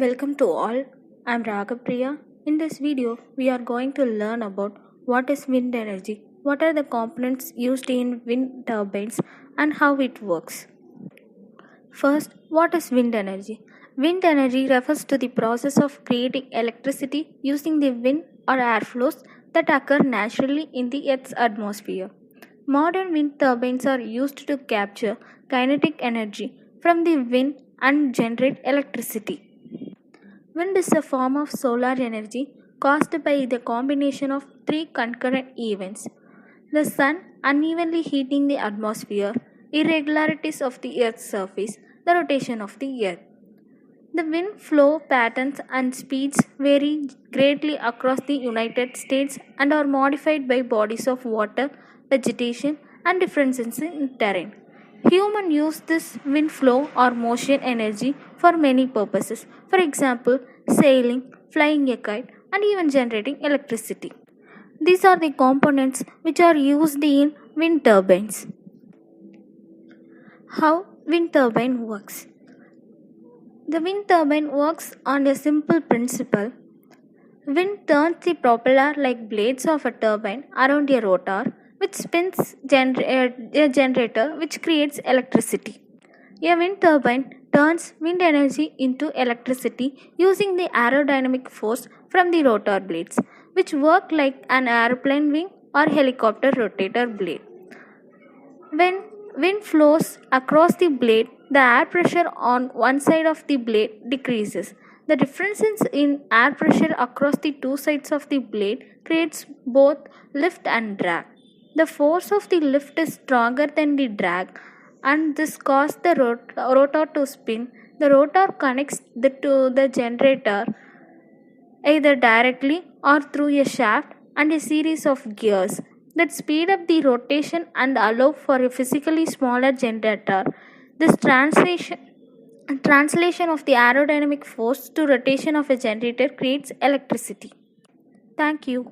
Welcome to all. I'm Ragapriya. In this video, we are going to learn about what is wind energy, what are the components used in wind turbines, and how it works. First, what is wind energy? Wind energy refers to the process of creating electricity using the wind or airflows that occur naturally in the Earth's atmosphere. Modern wind turbines are used to capture kinetic energy from the wind and generate electricity. Wind is a form of solar energy caused by the combination of three concurrent events: the sun unevenly heating the atmosphere, irregularities of the Earth's surface, the rotation of the Earth. The wind flow patterns and speeds vary greatly across the United States and are modified by bodies of water, vegetation, and differences in terrain. Humans use this wind flow or motion energy for many purposes, for example, sailing, flying a kite, and even generating electricity. These are the components which are used in wind turbines. How wind turbine works? The wind turbine works on a simple principle. Wind turns the propeller like blades of a turbine around a rotor, which spins a generator which creates electricity. A wind turbine turns wind energy into electricity using the aerodynamic force from the rotor blades, which work like an airplane wing or helicopter rotator blade. When wind flows across the blade, the air pressure on one side of the blade decreases. The differences in air pressure across the two sides of the blade creates both lift and drag. The force of the lift is stronger than the drag, and this causes the rotor to spin. The rotor connects to the generator either directly or through a shaft and a series of gears that speed up the rotation and allow for a physically smaller generator. This translation of the aerodynamic force to rotation of a generator creates electricity. Thank you.